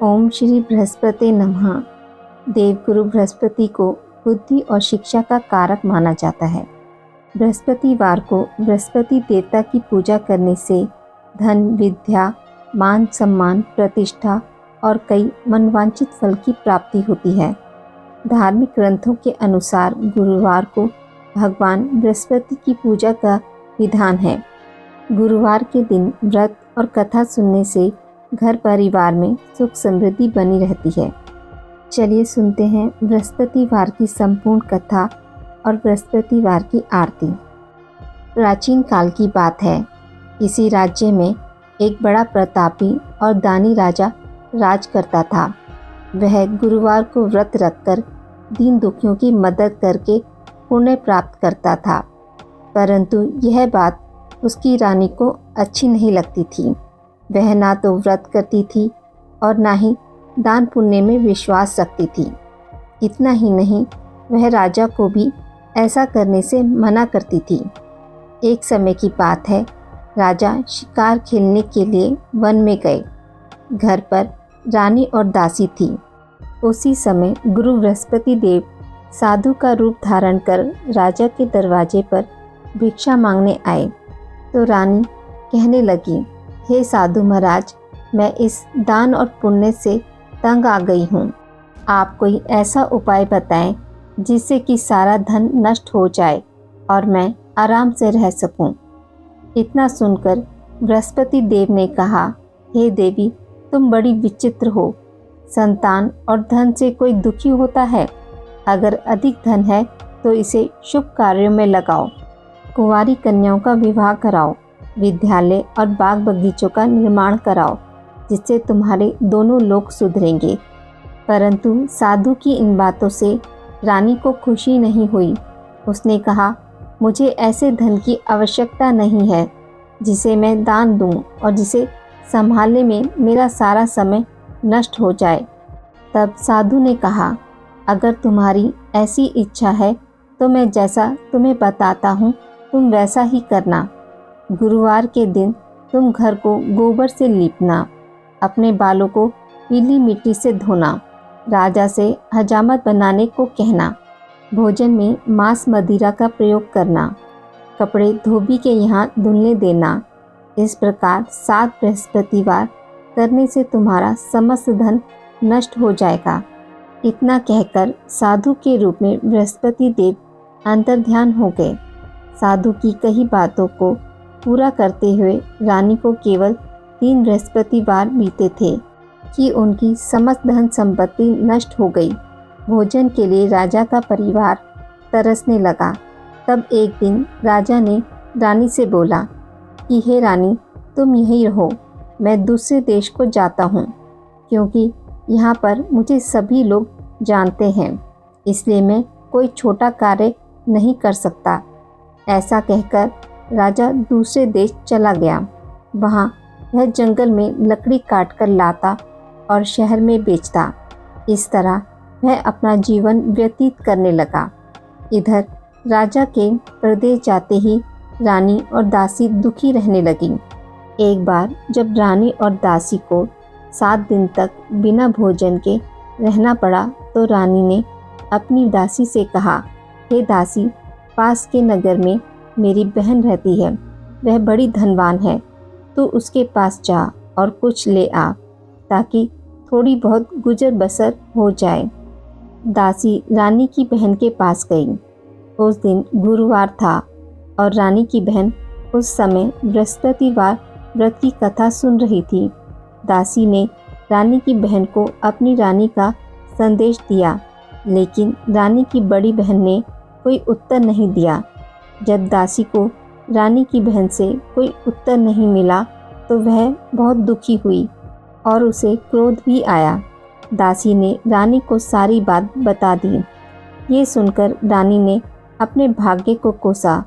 ओम श्री बृहस्पति नमः। देवगुरु बृहस्पति को बुद्धि और शिक्षा का कारक माना जाता है। बृहस्पतिवार को बृहस्पति देवता की पूजा करने से धन, विद्या, मान सम्मान, प्रतिष्ठा और कई मनवांछित फल की प्राप्ति होती है। धार्मिक ग्रंथों के अनुसार गुरुवार को भगवान बृहस्पति की पूजा का विधान है। गुरुवार के दिन व्रत और कथा सुनने से घर परिवार में सुख समृद्धि बनी रहती है। चलिए सुनते हैं बृहस्पतिवार की संपूर्ण कथा और बृहस्पतिवार की आरती। प्राचीन काल की बात है। किसी राज्य में एक बड़ा प्रतापी और दानी राजा राज करता था। वह गुरुवार को व्रत रखकर दीन दुखियों की मदद करके पुण्य प्राप्त करता था, परंतु यह बात उसकी रानी को अच्छी नहीं लगती थी। वह ना तो व्रत करती थी और ना ही दान पुण्य में विश्वास रखती थी। इतना ही नहीं, वह राजा को भी ऐसा करने से मना करती थी। एक समय की बात है, राजा शिकार खेलने के लिए वन में गए। घर पर रानी और दासी थी। उसी समय गुरु बृहस्पति देव साधु का रूप धारण कर राजा के दरवाजे पर भिक्षा मांगने आए। तो रानी कहने लगी, हे साधु महाराज, मैं इस दान और पुण्य से तंग आ गई हूँ। आप कोई ऐसा उपाय बताएं जिससे कि सारा धन नष्ट हो जाए और मैं आराम से रह सकूं। इतना सुनकर बृहस्पति देव ने कहा, हे देवी, तुम बड़ी विचित्र हो। संतान और धन से कोई दुखी होता है? अगर अधिक धन है तो इसे शुभ कार्यों में लगाओ। कुंवारी कन्याओं का विवाह कराओ। विद्यालय और बाग बगीचों का निर्माण कराओ, जिससे तुम्हारे दोनों लोग सुधरेंगे। परंतु साधु की इन बातों से रानी को खुशी नहीं हुई। उसने कहा, मुझे ऐसे धन की आवश्यकता नहीं है जिसे मैं दान दूं और जिसे संभालने में मेरा सारा समय नष्ट हो जाए। तब साधु ने कहा, अगर तुम्हारी ऐसी इच्छा है तो मैं जैसा तुम्हें बताता हूँ तुम वैसा ही करना। गुरुवार के दिन तुम घर को गोबर से लीपना, अपने बालों को पीली मिट्टी से धोना, राजा से हजामत बनाने को कहना, भोजन में मांस मदिरा का प्रयोग करना, कपड़े धोबी के यहाँ धुलने देना। इस प्रकार 7 बृहस्पतिवार करने से तुम्हारा समस्त धन नष्ट हो जाएगा। इतना कहकर साधु के रूप में बृहस्पति देव अंतर्ध्यान हो गए। साधु की कही बातों को पूरा करते हुए रानी को केवल 3 बृहस्पतिवार बीते थे कि उनकी समस्त धन संपत्ति नष्ट हो गई। भोजन के लिए राजा का परिवार तरसने लगा। तब एक दिन राजा ने रानी से बोला कि हे रानी, तुम यहीं रहो, मैं दूसरे देश को जाता हूँ, क्योंकि यहाँ पर मुझे सभी लोग जानते हैं, इसलिए मैं कोई छोटा कार्य नहीं कर सकता। ऐसा कहकर राजा दूसरे देश चला गया। वहाँ वह जंगल में लकड़ी काट कर लाता और शहर में बेचता। इस तरह वह अपना जीवन व्यतीत करने लगा। इधर राजा के प्रदेश जाते ही रानी और दासी दुखी रहने लगी। एक बार जब रानी और दासी को 7 दिन तक बिना भोजन के रहना पड़ा, तो रानी ने अपनी दासी से कहा, हे दासी, पास के नगर में मेरी बहन रहती है, वह बड़ी धनवान है। तू उसके पास जा और कुछ ले आ, ताकि थोड़ी बहुत गुजर बसर हो जाए। दासी रानी की बहन के पास गई। उस दिन गुरुवार था और रानी की बहन उस समय बृहस्पतिवार व्रत की कथा सुन रही थी। दासी ने रानी की बहन को अपनी रानी का संदेश दिया, लेकिन रानी की बड़ी बहन ने कोई उत्तर नहीं दिया। जब दासी को रानी की बहन से कोई उत्तर नहीं मिला तो वह बहुत दुखी हुई और उसे क्रोध भी आया। दासी ने रानी को सारी बात बता दी। ये सुनकर रानी ने अपने भाग्य को कोसा।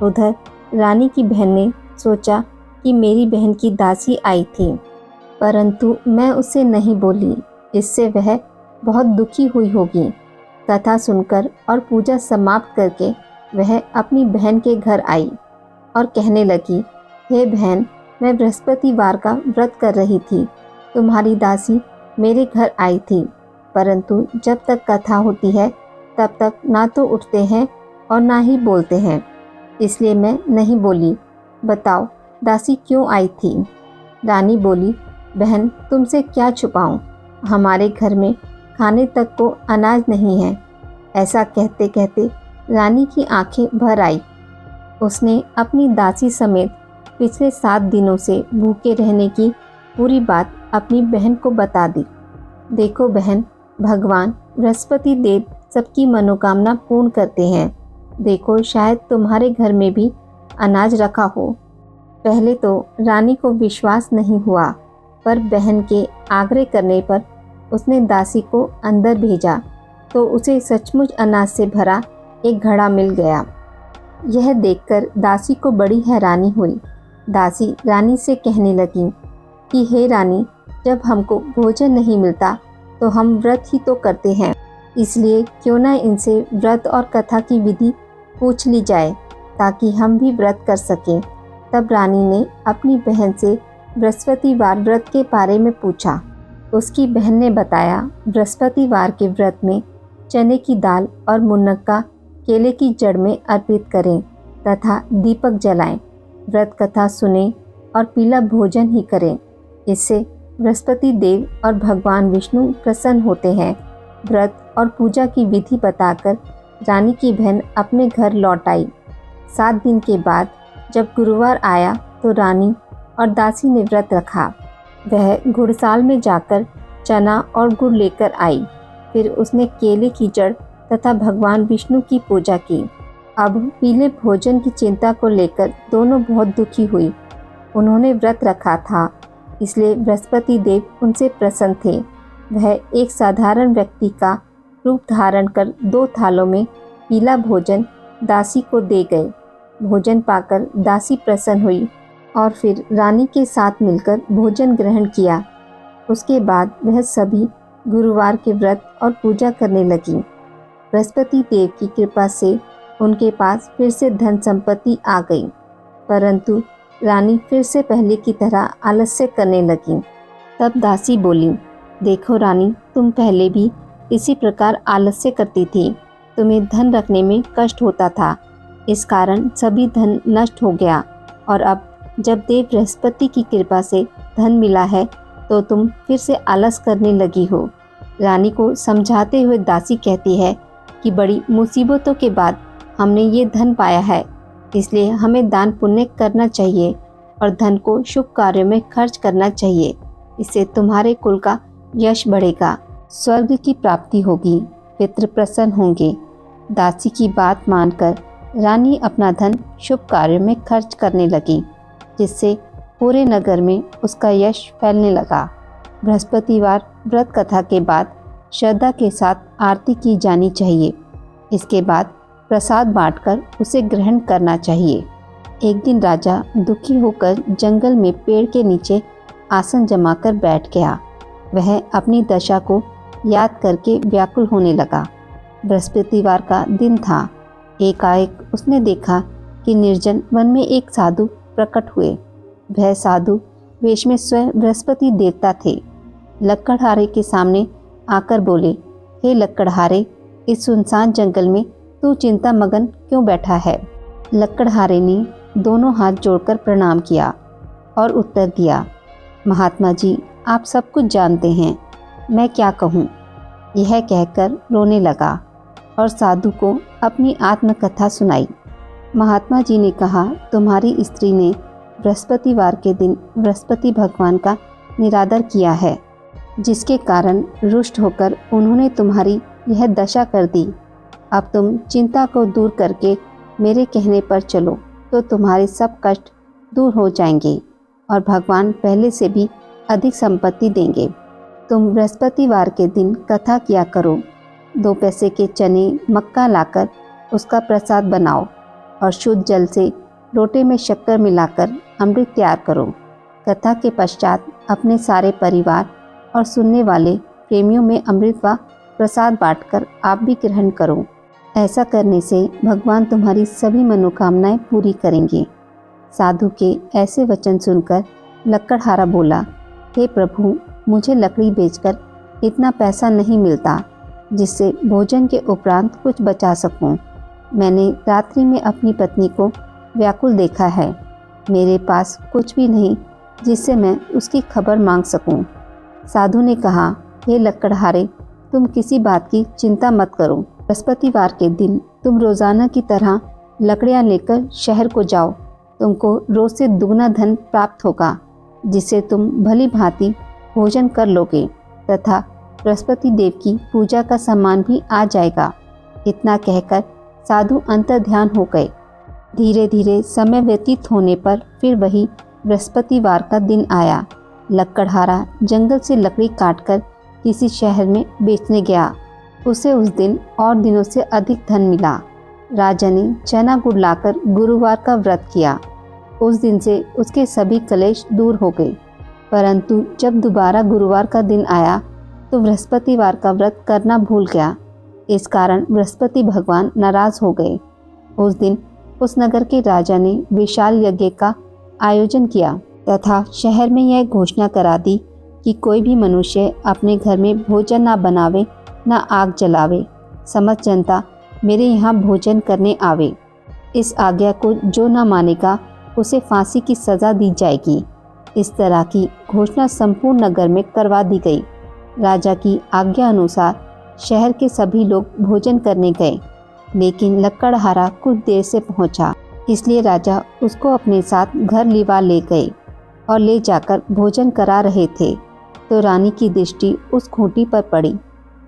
उधर रानी की बहन ने सोचा कि मेरी बहन की दासी आई थी, परंतु मैं उसे नहीं बोली, इससे वह बहुत दुखी हुई होगी। कथा सुनकर और पूजा समाप्त करके वह अपनी बहन के घर आई और कहने लगी, हे बहन, मैं बृहस्पतिवार का व्रत कर रही थी। तुम्हारी दासी मेरे घर आई थी, परंतु जब तक कथा होती है तब तक ना तो उठते हैं और ना ही बोलते हैं, इसलिए मैं नहीं बोली। बताओ दासी क्यों आई थी? रानी बोली, बहन तुमसे क्या छुपाऊं, हमारे घर में खाने तक को अनाज नहीं है। ऐसा कहते कहते रानी की आंखें भर आई। उसने अपनी दासी समेत पिछले 7 दिनों से भूखे रहने की पूरी बात अपनी बहन को बता दी। देखो बहन, भगवान बृहस्पति देव सबकी मनोकामना पूर्ण करते हैं। देखो शायद तुम्हारे घर में भी अनाज रखा हो। पहले तो रानी को विश्वास नहीं हुआ, पर बहन के आग्रह करने पर उसने दासी को अंदर भेजा तो उसे सचमुच अनाज से भरा एक घड़ा मिल गया। यह देखकर दासी को बड़ी हैरानी हुई। दासी रानी से कहने लगी कि हे रानी, जब हमको भोजन नहीं मिलता तो हम व्रत ही तो करते हैं, इसलिए क्यों ना इनसे व्रत और कथा की विधि पूछ ली जाए ताकि हम भी व्रत कर सकें। तब रानी ने अपनी बहन से बृहस्पतिवार व्रत के बारे में पूछा। उसकी बहन ने बताया, बृहस्पतिवार के व्रत में चने की दाल और मुनक्का केले की जड़ में अर्पित करें तथा दीपक जलाएं, व्रत कथा सुनें और पीला भोजन ही करें। इससे बृहस्पति देव और भगवान विष्णु प्रसन्न होते हैं। व्रत और पूजा की विधि बताकर रानी की बहन अपने घर लौट आई। 7 दिन के बाद जब गुरुवार आया तो रानी और दासी ने व्रत रखा। वह गुड़साल में जाकर चना और गुड़ लेकर आई। फिर उसने केले की जड़ तथा भगवान विष्णु की पूजा की। अब पीले भोजन की चिंता को लेकर दोनों बहुत दुखी हुई। उन्होंने व्रत रखा था, इसलिए बृहस्पति देव उनसे प्रसन्न थे। वह एक साधारण व्यक्ति का रूप धारण कर 2 थालों में पीला भोजन दासी को दे गए। भोजन पाकर दासी प्रसन्न हुई और फिर रानी के साथ मिलकर भोजन ग्रहण किया। उसके बाद वह सभी गुरुवार के व्रत और पूजा करने लगी। बृहस्पति देव की कृपा से उनके पास फिर से धन संपत्ति आ गई, परंतु रानी फिर से पहले की तरह आलस्य करने लगी। तब दासी बोली, देखो रानी, तुम पहले भी इसी प्रकार आलस्य करती थी। तुम्हें धन रखने में कष्ट होता था, इस कारण सभी धन नष्ट हो गया, और अब जब देव बृहस्पति की कृपा से धन मिला है तो तुम फिर से आलस करने लगी हो। रानी को समझाते हुए दासी कहती है कि बड़ी मुसीबतों के बाद हमने ये धन पाया है, इसलिए हमें दान पुण्य करना चाहिए और धन को शुभ कार्यों में खर्च करना चाहिए। इससे तुम्हारे कुल का यश बढ़ेगा, स्वर्ग की प्राप्ति होगी, पितृ प्रसन्न होंगे। दासी की बात मानकर रानी अपना धन शुभ कार्यों में खर्च करने लगी, जिससे पूरे नगर में उसका यश फैलने लगा। बृहस्पतिवार व्रत कथा के बाद श्रद्धा के साथ आरती की जानी चाहिए। इसके बाद प्रसाद बांटकर उसे ग्रहण करना चाहिए। एक दिन राजा दुखी होकर जंगल में पेड़ के नीचे आसन जमाकर बैठ गया। वह अपनी दशा को याद करके व्याकुल होने लगा। बृहस्पतिवार का दिन था। एकाएक उसने देखा कि निर्जन वन में एक साधु प्रकट हुए। वह साधु वेश में स्वयं बृहस्पति देवता थे। लक्कड़हारे के सामने आकर बोले, हे लक्कड़हारे, इस सुनसान जंगल में तू चिंता मगन क्यों बैठा है? लक्कड़हारे ने दोनों हाथ जोड़कर प्रणाम किया और उत्तर दिया, महात्मा जी, आप सब कुछ जानते हैं, मैं क्या कहूँ। यह कहकर रोने लगा और साधु को अपनी आत्मकथा सुनाई। महात्मा जी ने कहा, तुम्हारी स्त्री ने बृहस्पतिवार के दिन बृहस्पति भगवान का निरादर किया है, जिसके कारण रुष्ट होकर उन्होंने तुम्हारी यह दशा कर दी। अब तुम चिंता को दूर करके मेरे कहने पर चलो तो तुम्हारे सब कष्ट दूर हो जाएंगे और भगवान पहले से भी अधिक संपत्ति देंगे। तुम बृहस्पतिवार के दिन कथा किया करो। 2 पैसे के चने मक्का लाकर उसका प्रसाद बनाओ और शुद्ध जल से लोटे में शक्कर मिलाकर अमृत तैयार करो। कथा के पश्चात अपने सारे परिवार और सुनने वाले प्रेमियों में अमृत व प्रसाद बांटकर आप भी ग्रहण करो। ऐसा करने से भगवान तुम्हारी सभी मनोकामनाएं पूरी करेंगे। साधु के ऐसे वचन सुनकर लक्कड़हारा बोला, हे प्रभु, मुझे लकड़ी बेचकर इतना पैसा नहीं मिलता जिससे भोजन के उपरांत कुछ बचा सकूं। मैंने रात्रि में अपनी पत्नी को व्याकुल देखा है। मेरे पास कुछ भी नहीं जिससे मैं उसकी खबर मांग सकूं। साधु ने कहा, हे लकड़हारे, तुम किसी बात की चिंता मत करो। बृहस्पतिवार के दिन तुम रोज़ाना की तरह लकड़ियाँ लेकर शहर को जाओ। तुमको रोज़ से दुगना धन प्राप्त होगा जिससे तुम भली भांति भोजन कर लोगे तथा बृहस्पति देव की पूजा का सामान भी आ जाएगा। इतना कहकर साधु अंतर्ध्यान हो गए। धीरे धीरे समय व्यतीत होने पर फिर वही बृहस्पतिवार का दिन आया। लकड़हारा जंगल से लकड़ी काटकर किसी शहर में बेचने गया। उसे उस दिन और दिनों से अधिक धन मिला। राजा ने चना गुड़ लाकर गुरुवार का व्रत किया। उस दिन से उसके सभी कलेश दूर हो गए। परंतु जब दोबारा गुरुवार का दिन आया तो बृहस्पतिवार का व्रत करना भूल गया। इस कारण बृहस्पति भगवान नाराज हो गए। उस दिन उस नगर के राजा ने विशाल यज्ञ का आयोजन किया तथा शहर में यह घोषणा करा दी कि कोई भी मनुष्य अपने घर में भोजन ना बनावे, ना आग जलावे। समस्त जनता मेरे यहाँ भोजन करने आवे। इस आज्ञा को जो न मानेगा उसे फांसी की सज़ा दी जाएगी। इस तरह की घोषणा संपूर्ण नगर में करवा दी गई। राजा की आज्ञा अनुसार शहर के सभी लोग भोजन करने गए, लेकिन लकड़हारा कुछ देर से पहुंचा, इसलिए राजा उसको अपने साथ घर लिवा ले गए और ले जाकर भोजन करा रहे थे तो रानी की दृष्टि उस खूंटी पर पड़ी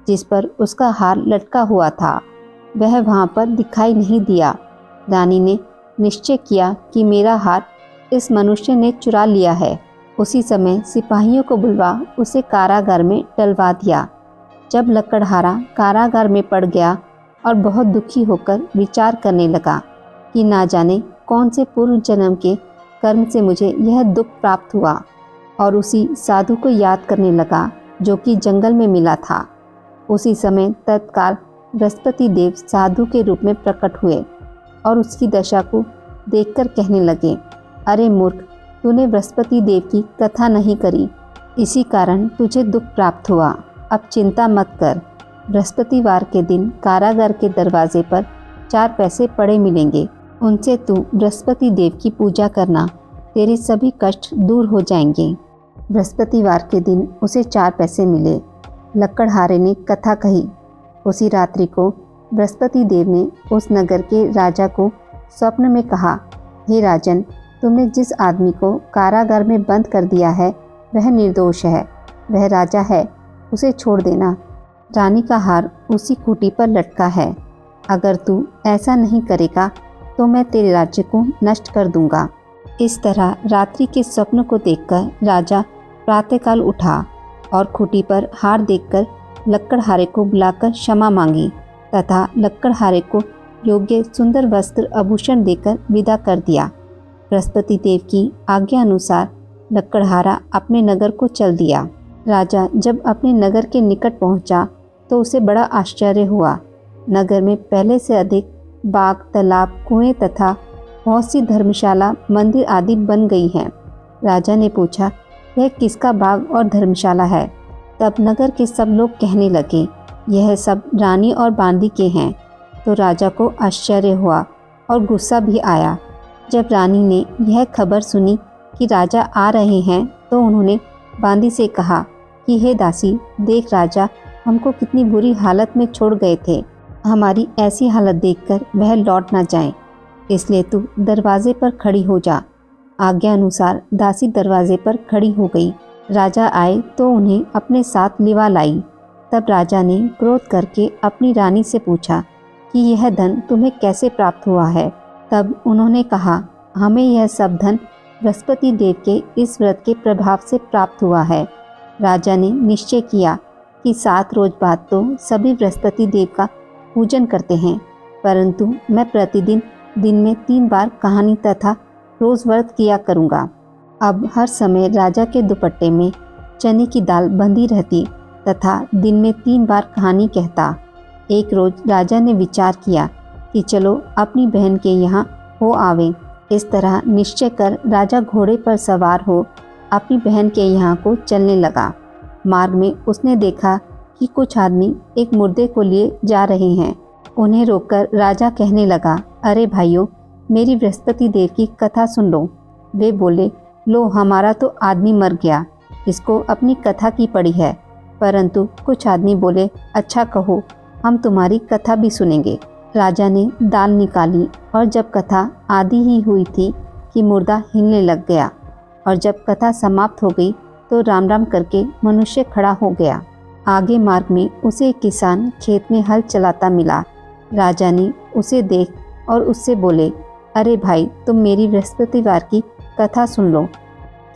जिस पर उसका हार लटका हुआ था। वह वहां पर दिखाई नहीं दिया। रानी ने निश्चय किया कि मेरा हार इस मनुष्य ने चुरा लिया है। उसी समय सिपाहियों को बुलवा उसे कारागार में डलवा दिया। जब लकड़हारा कारागार में पड़ गया और बहुत दुखी होकर विचार करने लगा कि ना जाने कौन से पूर्व जन्म के कर्म से मुझे यह दुख प्राप्त हुआ, और उसी साधु को याद करने लगा जो कि जंगल में मिला था। उसी समय तत्काल बृहस्पति देव साधु के रूप में प्रकट हुए और उसकी दशा को देखकर कहने लगे, अरे मूर्ख, तूने बृहस्पति देव की कथा नहीं करी, इसी कारण तुझे दुख प्राप्त हुआ। अब चिंता मत कर। बृहस्पतिवार के दिन कारागार के दरवाजे पर 4 पैसे पड़े मिलेंगे। उनसे तू बृहस्पति देव की पूजा करना, तेरे सभी कष्ट दूर हो जाएंगे। बृहस्पतिवार के दिन उसे 4 पैसे मिले। लकड़हारे ने कथा कही। उसी रात्रि को बृहस्पति देव ने उस नगर के राजा को स्वप्न में कहा, हे राजन, तुमने जिस आदमी को कारागार में बंद कर दिया है वह निर्दोष है। वह राजा है, उसे छोड़ देना। रानी का हार उसी खूंटी पर लटका है। अगर तू ऐसा नहीं करेगा तो मैं तेरे राज्य को नष्ट कर दूंगा। इस तरह रात्रि के स्वप्न को देखकर राजा प्रातःकाल उठा और खूंटी पर हार देखकर लकड़हारे को बुलाकर क्षमा मांगी तथा लकड़हारे को योग्य सुंदर वस्त्र आभूषण देकर विदा कर दिया। बृहस्पति देव की आज्ञा अनुसार लकड़हारा अपने नगर को चल दिया। राजा जब अपने नगर के निकट पहुंचा तो उसे बड़ा आश्चर्य हुआ। नगर में पहले से अधिक बाग, तालाब, कुएं तथा बहुत सी धर्मशाला, मंदिर आदि बन गई हैं। राजा ने पूछा, यह किसका बाग और धर्मशाला है? तब नगर के सब लोग कहने लगे, यह सब रानी और बांदी के हैं। तो राजा को आश्चर्य हुआ और गुस्सा भी आया। जब रानी ने यह खबर सुनी कि राजा आ रहे हैं तो उन्होंने बांदी से कहा कि हे दासी, देख राजा हमको कितनी बुरी हालत में छोड़ गए थे। हमारी ऐसी हालत देखकर वह लौट ना जाए, इसलिए तू दरवाजे पर खड़ी हो जा। आज्ञा अनुसार दासी दरवाजे पर खड़ी हो गई। राजा आए तो उन्हें अपने साथ लिवा लाई। तब राजा ने क्रोध करके अपनी रानी से पूछा कि यह धन तुम्हें कैसे प्राप्त हुआ है? तब उन्होंने कहा, हमें यह सब धन बृहस्पति देव के इस व्रत के प्रभाव से प्राप्त हुआ है। राजा ने निश्चय किया कि 7 रोज बाद तो सभी बृहस्पति देव का पूजन करते हैं, परंतु मैं प्रतिदिन दिन में 3 बार कहानी तथा रोज व्रत किया करूँगा। अब हर समय राजा के दुपट्टे में चने की दाल बंधी रहती तथा दिन में 3 बार कहानी कहता। एक रोज राजा ने विचार किया कि चलो अपनी बहन के यहाँ हो आवे। इस तरह निश्चय कर राजा घोड़े पर सवार हो अपनी बहन के यहाँ को चलने लगा। मार्ग में उसने देखा कि कुछ आदमी एक मुर्दे को लिए जा रहे हैं। उन्हें रोककर राजा कहने लगा, अरे भाइयों, मेरी बृहस्पति देव की कथा सुन लो। वे बोले, लो हमारा तो आदमी मर गया, इसको अपनी कथा की पड़ी है। परंतु कुछ आदमी बोले, अच्छा कहो, हम तुम्हारी कथा भी सुनेंगे। राजा ने दाल निकाली और जब कथा आधी ही हुई थी कि मुर्दा हिलने लग गया, और जब कथा समाप्त हो गई तो राम राम करके मनुष्य खड़ा हो गया। आगे मार्ग में उसे एक किसान खेत में हल चलाता मिला। राजा ने उसे देख और उससे बोले, अरे भाई, तुम मेरी बृहस्पतिवार की कथा सुन लो।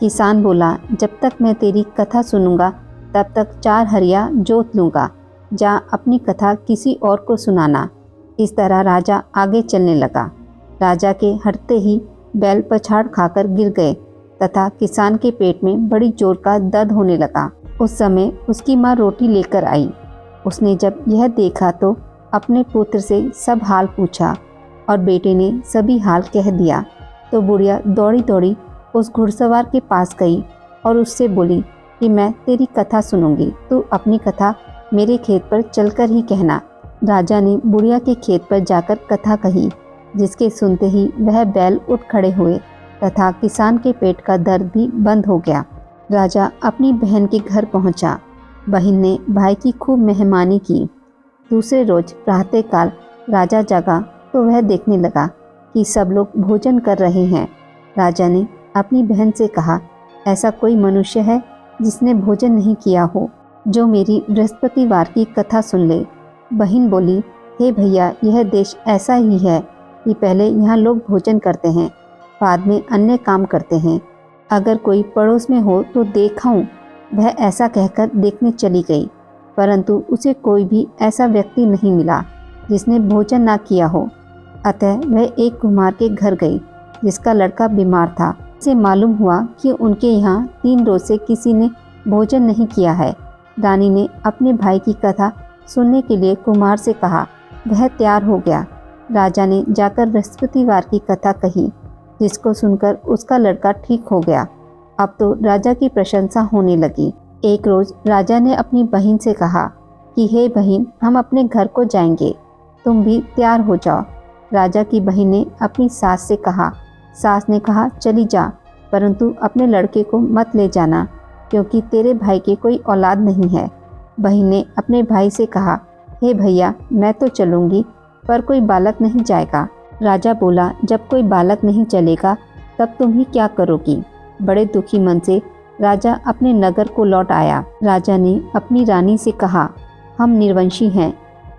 किसान बोला, जब तक मैं तेरी कथा सुनूंगा तब तक 4 हरिया जोत लूँगा, जा अपनी कथा किसी और को सुनाना। इस तरह राजा आगे चलने लगा। राजा के हटते ही बैल पछाड़ खाकर गिर गए तथा किसान के पेट में बड़ी जोर का दर्द होने लगा। उस समय उसकी माँ रोटी लेकर आई। उसने जब यह देखा तो अपने पुत्र से सब हाल पूछा और बेटे ने सभी हाल कह दिया। तो बुढ़िया दौड़ी दौड़ी उस घुड़सवार के पास गई और उससे बोली कि मैं तेरी कथा सुनूंगी, तू अपनी कथा मेरे खेत पर चलकर ही कहना। राजा ने बुढ़िया के खेत पर जाकर कथा कही, जिसके सुनते ही वह बैल उठ खड़े हुए तथा किसान के पेट का दर्द भी बंद हो गया। राजा अपनी बहन के घर पहुंचा। बहन ने भाई की खूब मेहमानी की। दूसरे रोज प्रातःकाल राजा जगा तो वह देखने लगा कि सब लोग भोजन कर रहे हैं। राजा ने अपनी बहन से कहा, ऐसा कोई मनुष्य है जिसने भोजन नहीं किया हो, जो मेरी बृहस्पतिवार की कथा सुन ले। बहन बोली, हे भैया, यह देश ऐसा ही है कि पहले यहाँ लोग भोजन करते हैं, बाद में अन्य काम करते हैं। अगर कोई पड़ोस में हो तो देखाऊं। वह ऐसा कहकर देखने चली गई, परंतु उसे कोई भी ऐसा व्यक्ति नहीं मिला जिसने भोजन ना किया हो। अतः वह एक कुम्हार के घर गई जिसका लड़का बीमार था। उसे मालूम हुआ कि उनके यहाँ 3 रोज से किसी ने भोजन नहीं किया है। रानी ने अपने भाई की कथा सुनने के लिए कुम्हार से कहा। वह तैयार हो गया। राजा ने जाकर बृहस्पतिवार की कथा कही, जिसको सुनकर उसका लड़का ठीक हो गया। अब तो राजा की प्रशंसा होने लगी। एक रोज राजा ने अपनी बहन से कहा कि हे बहन, हम अपने घर को जाएंगे, तुम भी तैयार हो जाओ। राजा की बहन ने अपनी सास से कहा। सास ने कहा, चली जा, परंतु अपने लड़के को मत ले जाना, क्योंकि तेरे भाई के कोई औलाद नहीं है। बहन ने अपने भाई से कहा, हे भैया, मैं तो चलूँगी, पर कोई बालक नहीं जाएगा। राजा बोला, जब कोई बालक नहीं चलेगा तब तुम ही क्या करोगी। बड़े दुखी मन से राजा अपने नगर को लौट आया। राजा ने अपनी रानी से कहा, हम निर्वंशी हैं,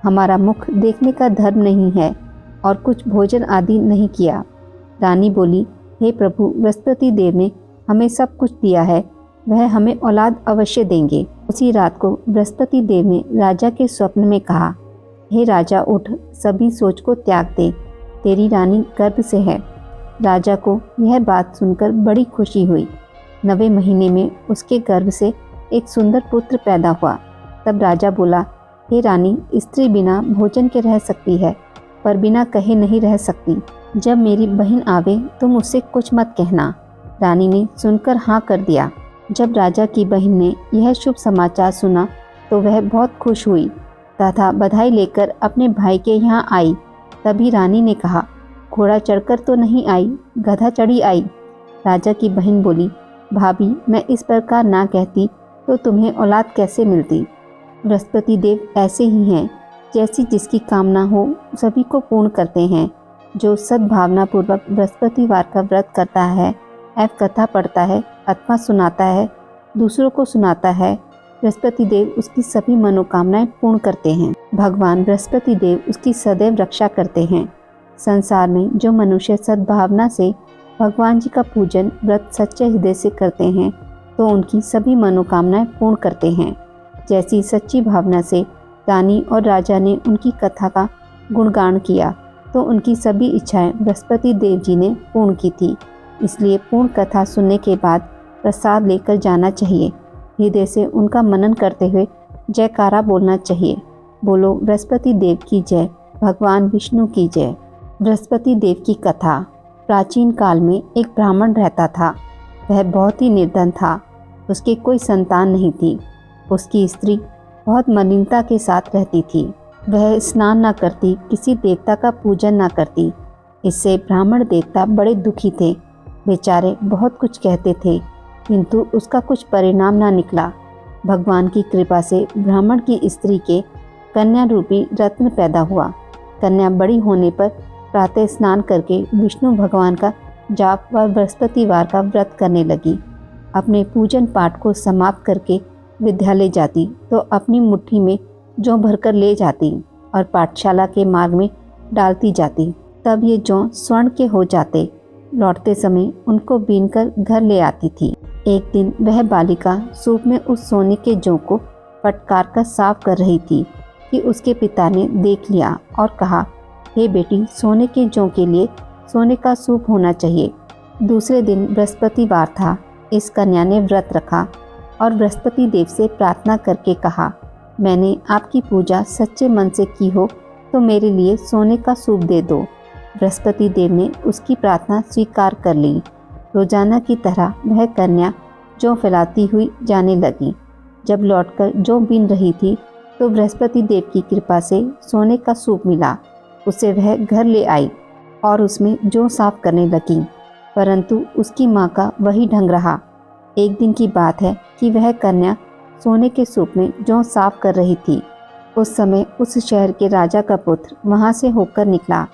हमारा मुख देखने का धर्म नहीं है और कुछ भोजन आदि नहीं किया। रानी बोली, हे प्रभु, बृहस्पति देव ने हमें सब कुछ दिया है, वह हमें औलाद अवश्य देंगे। उसी रात को बृहस्पति देव ने राजा के स्वप्न में कहा, हे राजा, उठ, सभी सोच को त्याग दे, तेरी रानी गर्भ से है। राजा को यह बात सुनकर बड़ी खुशी हुई। 9वें महीने में उसके गर्भ से एक सुंदर पुत्र पैदा हुआ। तब राजा बोला, हे रानी, स्त्री बिना भोजन के रह सकती है, पर बिना कहे नहीं रह सकती। जब मेरी बहन आवे तुम उससे कुछ मत कहना। रानी ने सुनकर हाँ कर दिया। जब राजा की बहन ने यह शुभ समाचार सुना तो वह बहुत खुश हुई तथा बधाई लेकर अपने भाई के यहाँ आई। तभी रानी ने कहा, घोड़ा चढ़कर तो नहीं आई, गधा चढ़ी आई। राजा की बहन बोली, भाभी, मैं इस प्रकार ना कहती तो तुम्हें औलाद कैसे मिलती। बृहस्पति देव ऐसे ही हैं, जैसी जिसकी कामना हो सभी को पूर्ण करते हैं। जो सद्भावना पूर्वक बृहस्पतिवार का व्रत करता है, एवं कथा पढ़ता है अथवा सुनाता है, दूसरों को सुनाता है, बृहस्पति देव उसकी सभी मनोकामनाएं पूर्ण करते हैं। भगवान बृहस्पति देव उसकी सदैव रक्षा करते हैं। संसार में जो मनुष्य सद्भावना से भगवान जी का पूजन व्रत सच्चे हृदय से करते हैं तो उनकी सभी मनोकामनाएं पूर्ण करते हैं। जैसी सच्ची भावना से रानी और राजा ने उनकी कथा का गुणगान किया तो उनकी सभी इच्छाएं बृहस्पति देव जी ने पूर्ण की थी। इसलिए पूर्ण कथा सुनने के बाद प्रसाद लेकर जाना चाहिए। हृदय से उनका मनन करते हुए जयकारा बोलना चाहिए। बोलो बृहस्पति देव की जय, भगवान विष्णु की जय। बृहस्पति देव की कथा। प्राचीन काल में एक ब्राह्मण रहता था। वह बहुत ही निर्धन था। उसकी कोई संतान नहीं थी। उसकी स्त्री बहुत मलिनता के साथ रहती थी। वह स्नान न करती, किसी देवता का पूजन न करती। इससे ब्राह्मण देवता बड़े दुखी थे। बेचारे बहुत कुछ कहते थे, किंतु उसका कुछ परिणाम न निकला। भगवान की कृपा से ब्राह्मण की स्त्री के कन्या रूपी रत्न पैदा हुआ। कन्या बड़ी होने पर प्रातः स्नान करके विष्णु भगवान का जाप व बृहस्पतिवार का व्रत करने लगी। अपने पूजन पाठ को समाप्त करके विद्यालय जाती तो अपनी मुट्ठी में जौ भरकर ले जाती और पाठशाला के मार्ग में डालती जाती। तब ये जौ स्वर्ण के हो जाते। लौटते समय उनको बीनकर घर ले आती थी। एक दिन वह बालिका सूप में उस सोने के जौ को फटकार कर साफ कर रही थी कि उसके पिता ने देख लिया और कहा, हे बेटी, सोने के जौ के लिए सोने का सूप होना चाहिए। दूसरे दिन बृहस्पतिवार था। इस कन्या ने व्रत रखा और बृहस्पति देव से प्रार्थना करके कहा, मैंने आपकी पूजा सच्चे मन से की हो तो मेरे लिए सोने का सूप दे दो। बृहस्पति देव ने उसकी प्रार्थना स्वीकार कर ली। रोजाना की तरह वह कन्या जौ फैलाती हुई जाने लगी। जब लौटकर जौ बीन रही थी तो बृहस्पति देव की कृपा से सोने का सूप मिला। उसे वह घर ले आई और उसमें जौ साफ करने लगी, परंतु उसकी माँ का वही ढंग रहा। एक दिन की बात है कि वह कन्या सोने के सूप में जौ साफ कर रही थी। उस समय उस शहर के राजा का पुत्र वहां से होकर निकला।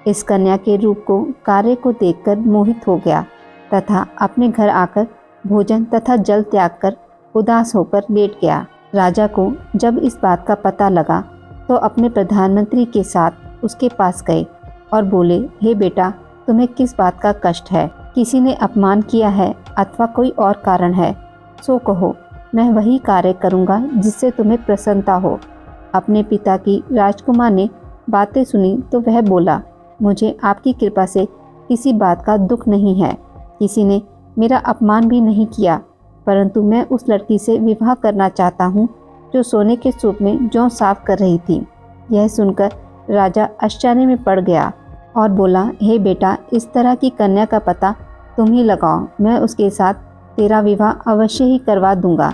इस कन्या के रूप को, कार्य को देखकर मोहित हो गया तथा अपने घर आकर भोजन तथा जल त्याग कर उदास होकर लेट गया। राजा को जब इस बात का पता लगा तो अपने प्रधानमंत्री के साथ उसके पास गए और बोले, हे बेटा, तुम्हें किस बात का कष्ट है? किसी ने अपमान किया है अथवा कोई और कारण है? सो कहो, मैं वही कार्य करूँगा जिससे तुम्हें प्रसन्नता हो। अपने पिता की राजकुमार ने बातें सुनी तो वह बोला, मुझे आपकी कृपा से किसी बात का दुख नहीं है। किसी ने मेरा अपमान भी नहीं किया, परंतु मैं उस लड़की से विवाह करना चाहता हूँ जो सोने के सूप में जौ साफ कर रही थी। यह सुनकर राजा आश्चर्य में पड़ गया और बोला, हे बेटा, इस तरह की कन्या का पता तुम ही लगाओ, मैं उसके साथ तेरा विवाह अवश्य ही करवा दूंगा।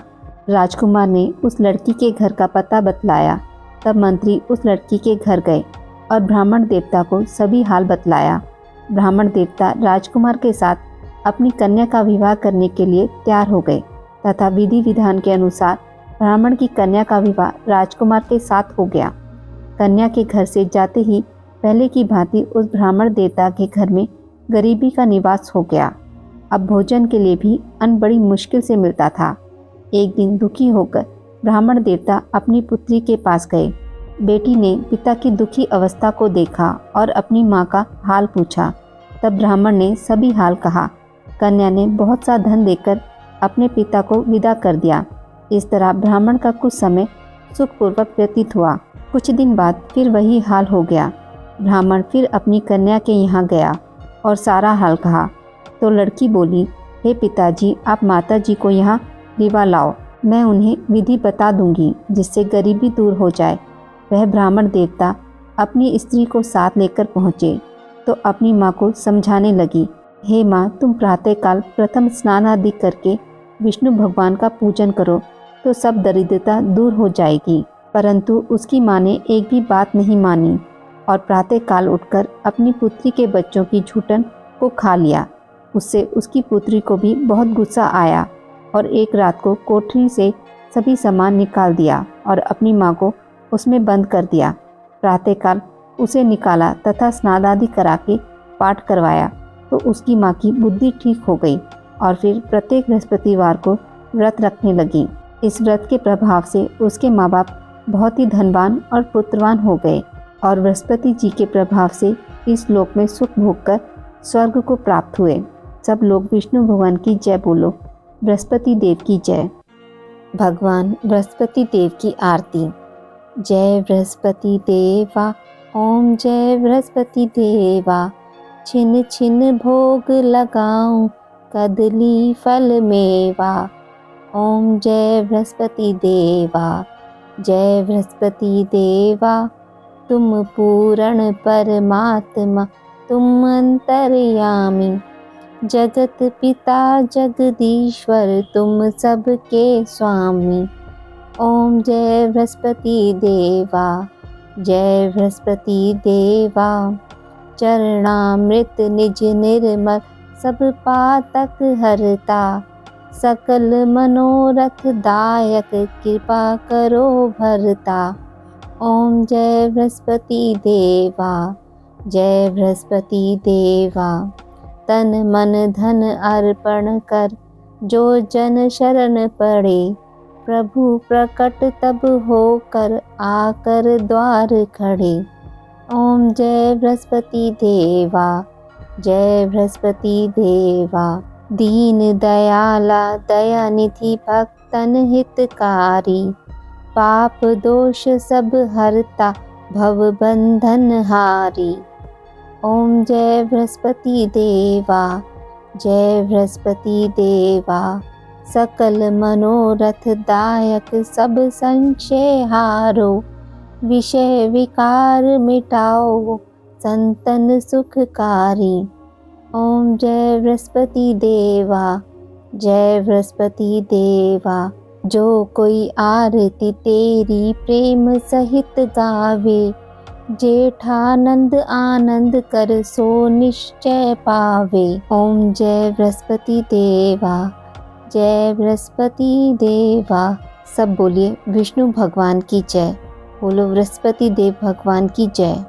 राजकुमार ने उस लड़की के घर का पता बतलाया। तब मंत्री उस लड़की के घर गए और ब्राह्मण देवता को सभी हाल बतलाया। ब्राह्मण देवता राजकुमार के साथ अपनी कन्या का विवाह करने के लिए तैयार हो गए तथा विधि विधान के अनुसार ब्राह्मण की कन्या का विवाह राजकुमार के साथ हो गया। कन्या के घर से जाते ही पहले की भांति उस ब्राह्मण देवता के घर में गरीबी का निवास हो गया। अब भोजन के लिए भी अन्न बड़ी मुश्किल से मिलता था। एक दिन दुखी होकर ब्राह्मण देवता अपनी पुत्री के पास गए। बेटी ने पिता की दुखी अवस्था को देखा और अपनी माँ का हाल पूछा। तब ब्राह्मण ने सभी हाल कहा। कन्या ने बहुत सा धन देकर अपने पिता को विदा कर दिया। इस तरह ब्राह्मण का कुछ समय सुखपूर्वक व्यतीत हुआ। कुछ दिन बाद फिर वही हाल हो गया। ब्राह्मण फिर अपनी कन्या के यहाँ गया और सारा हाल कहा तो लड़की बोली, हे पिताजी, आप माताजी को यहाँ रिवा लाओ, मैं उन्हें विधि बता दूंगी जिससे गरीबी दूर हो जाए। वह ब्राह्मण देवता अपनी स्त्री को साथ लेकर पहुँचे तो अपनी माँ को समझाने लगी, हे माँ, तुम प्रातःकाल प्रथम स्नान आदि करके विष्णु भगवान का पूजन करो तो सब दरिद्रता दूर हो जाएगी। परंतु उसकी माँ ने एक भी बात नहीं मानी और प्रातःकाल उठकर अपनी पुत्री के बच्चों की झूठन को खा लिया। उससे उसकी पुत्री को भी बहुत गुस्सा आया और एक रात को कोठरी से सभी सामान निकाल दिया और अपनी माँ को उसमें बंद कर दिया। प्रातःकाल उसे निकाला तथा स्नान आदि करा के पाठ करवाया तो उसकी माँ की बुद्धि ठीक हो गई और फिर प्रत्येक बृहस्पतिवार को व्रत रखने लगी। इस व्रत के प्रभाव से उसके माँ बाप बहुत ही धनवान और पुत्रवान हो गए और बृहस्पति जी के प्रभाव से इस लोक में सुख भोगकर स्वर्ग को प्राप्त हुए। सब लोग विष्णु भगवान की जय बोलो। बृहस्पति देव की जय। भगवान बृहस्पति देव की आरती। जय बृहस्पति देवा, ओम जय बृहस्पति देवा। छिन छिन भोग लगाऊं, कदली फल मेवा। ओम जय बृहस्पति देवा। जय बृहस्पति देवा, तुम पूर्ण परमात्मा, तुम अंतर्यामी। जगत पिता जगदीश्वर, तुम सबके स्वामी। ओम जय बृहस्पति देवा, जय बृहस्पति देवा। चरणामृत निज निर्मल सब पातक हरता, सकल मनोरथ दायक कृपा करो भरता। ओम जय बृहस्पति देवा, जय बृहस्पति देवा। तन मन धन अर्पण कर जो जन शरण पड़े, प्रभु प्रकट तब होकर आकर द्वार खड़े। ओम जय बृहस्पति देवा, जय बृहस्पति देवा। दीन दयाला दयानिधि भक्तन हितकारी, पाप दोष सब हरता भव बंधन हारी। ओम जय बृहस्पति देवा, जय बृहस्पति देवा। सकल मनोरथ दायक सब संशय हारो, विषय विकार मिटाओ संतन सुखकारी। ओम जय बृहस्पति देवा, जय बृहस्पति देवा। जो कोई आरती तेरी प्रेम सहित गावे, जेठानंद आनंद कर सो निश्चय पावे। ओम जय बृहस्पति देवा, जय बृहस्पति देवा। सब बोलिए विष्णु भगवान की जय। बोलो बृहस्पति देव भगवान की जय।